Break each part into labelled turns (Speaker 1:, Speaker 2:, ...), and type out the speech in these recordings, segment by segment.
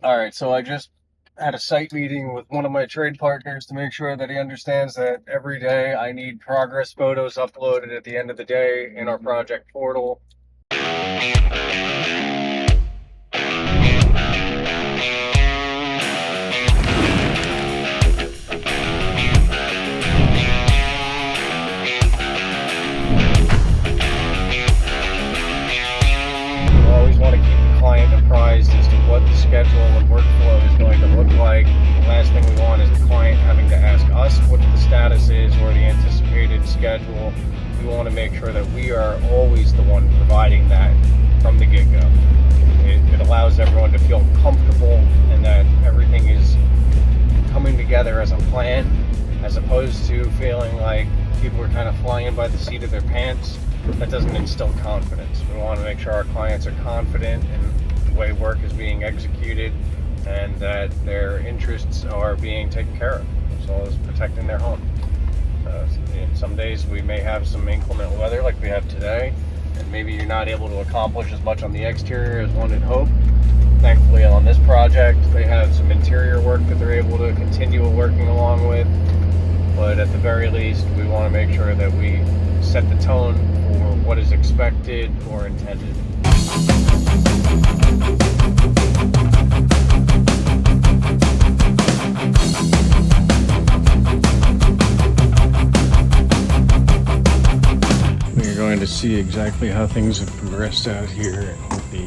Speaker 1: All right, so I just had a site meeting with one of my trade partners to make sure that he understands that every day I need progress photos uploaded at the end of the day in our project portal. I always want to keep the client apprised as to what the schedule and workflow is going to look like. The last thing we want is the client having to ask us what the status is or the anticipated schedule. We want to make sure that we are always the one providing that from the get-go. It allows everyone to feel comfortable and that everything is coming together as a plan, as opposed to feeling like people are kind of flying by the seat of their pants. That doesn't instill confidence. We want to make sure our clients are confident in the way work is being executed and that their interests are being taken care of, as well as protecting their home. Some days we may have some inclement weather like we have today, and maybe you're not able to accomplish as much on the exterior as one had hoped. Thankfully, on this project, they have some interior work that they're able to continue working along with. But at the very least, we want to make sure that we set the tone for what is expected or intended. We're going to see exactly how things have progressed out here and what the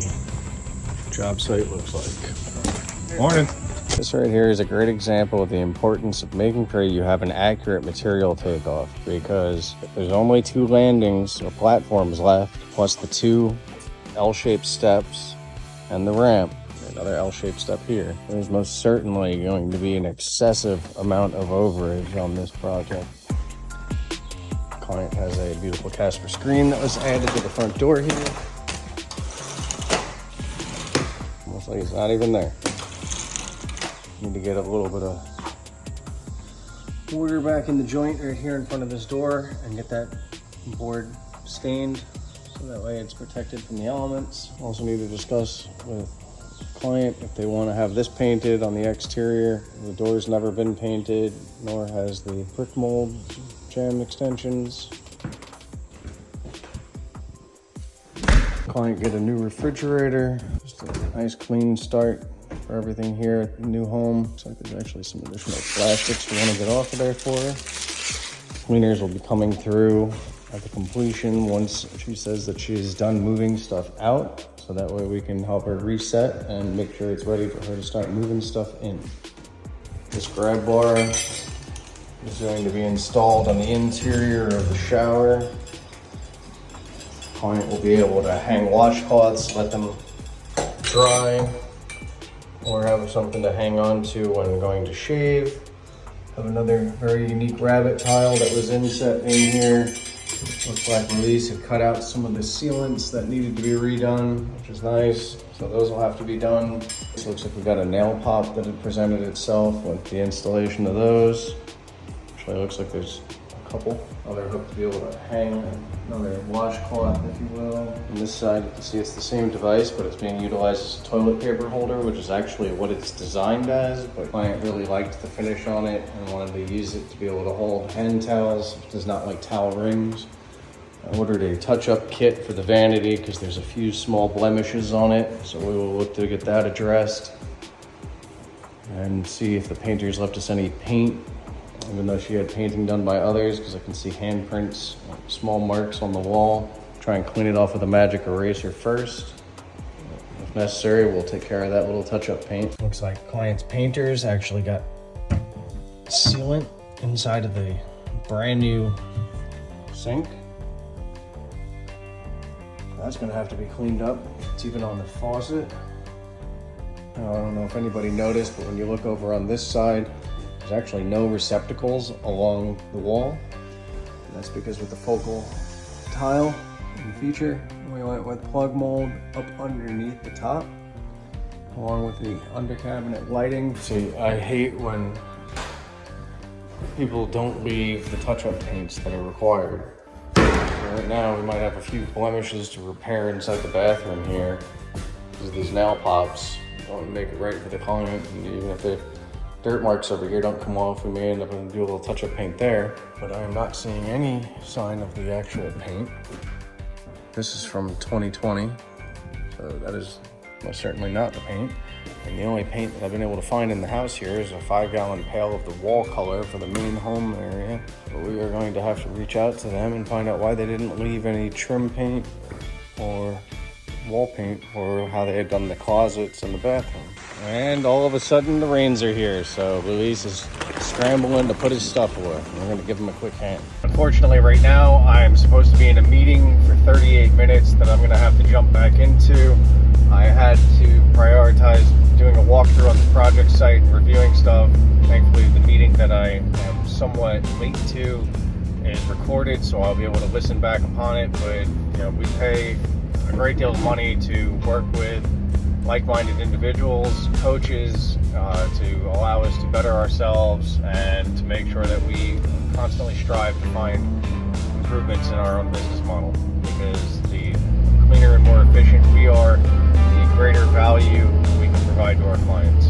Speaker 1: job site looks like. Morning. This right here is a great example of the importance of making sure you have an accurate material takeoff, because there's only 2 landings or platforms left, plus the 2 L-shaped steps and the ramp. Another L-shaped step here. There's most certainly going to be an excessive amount of overage on this project. Client has a beautiful Casper screen that was added to the front door here. Almost like it's not even there. Need to get a little bit of mortar back in the joint right here in front of this door and get that board stained so that way it's protected from the elements. Also need to discuss with the client if they want to have this painted on the exterior. The door's never been painted, nor has the brick mold jam extensions. Client get a new refrigerator, just a nice clean start for everything here at the new home. Looks like there's actually some additional plastics we want to get off of there for her. Cleaners will be coming through at the completion once she says that she's done moving stuff out, so that way we can help her reset and make sure it's ready for her to start moving stuff in. This grab bar is going to be installed on the interior of the shower. Client will be able to hang washcloths, let them dry, or have something to hang on to when going to shave. Have another very unique rabbit tile that was inset in here. Looks like Release had cut out some of the sealants that needed to be redone, which is nice. So those will have to be done. This looks like we got a nail pop that had presented itself with the installation of those. Actually looks like there's a couple other hook to be able to hang another washcloth, if you will. On this side, you can see it's the same device, but it's being utilized as a toilet paper holder, which is actually what it's designed as. But the client really liked the finish on it and wanted to use it to be able to hold hand towels. It does not like towel rings. I ordered a touch-up kit for the vanity because there's a few small blemishes on it, so we will look to get that addressed and see if the painter's left us any paint, even though she had painting done by others, because I can see handprints, small marks on the wall. Try and clean it off with a magic eraser first. If necessary, we'll take care of that little touch-up paint. Looks like client's painters actually got sealant inside of the brand new sink. That's gonna have to be cleaned up. It's even on the faucet. I don't know if anybody noticed, but when you look over on this side, there's actually no receptacles along the wall. And that's because with the focal tile feature, we went with plug mold up underneath the top, along with the under cabinet lighting. See, I hate when people don't leave the touch-up paints that are required. Right now, we might have a few blemishes to repair inside the bathroom here because of these nail pops. I want to make it right for the client, and even if the dirt marks over here don't come off, we may end up having to do a little touch-up paint there. But I am not seeing any sign of the actual paint. This is from 2020, so that is most certainly not the paint. And the only paint that I've been able to find in the house here is a 5-gallon pail of the wall color for the main home area. But we are going to have to reach out to them and find out why they didn't leave any trim paint or wall paint or how they had done the closets and the bathroom. And all of a sudden the rains are here, so Luis is scrambling to put his stuff away. We're going to give him a quick hand. Unfortunately, right now I'm supposed to be in a meeting for 38 minutes that I'm going to have to jump back into. I had to prioritize doing a walkthrough on the project site and reviewing stuff. Thankfully, the meeting that I am somewhat late to is recorded, so I'll be able to listen back upon it. But we pay a great deal of money to work with like-minded individuals, coaches, to allow us to better ourselves and to make sure that we constantly strive to find improvements in our own business model. Because the cleaner and more efficient we are, the greater value we can provide to our clients.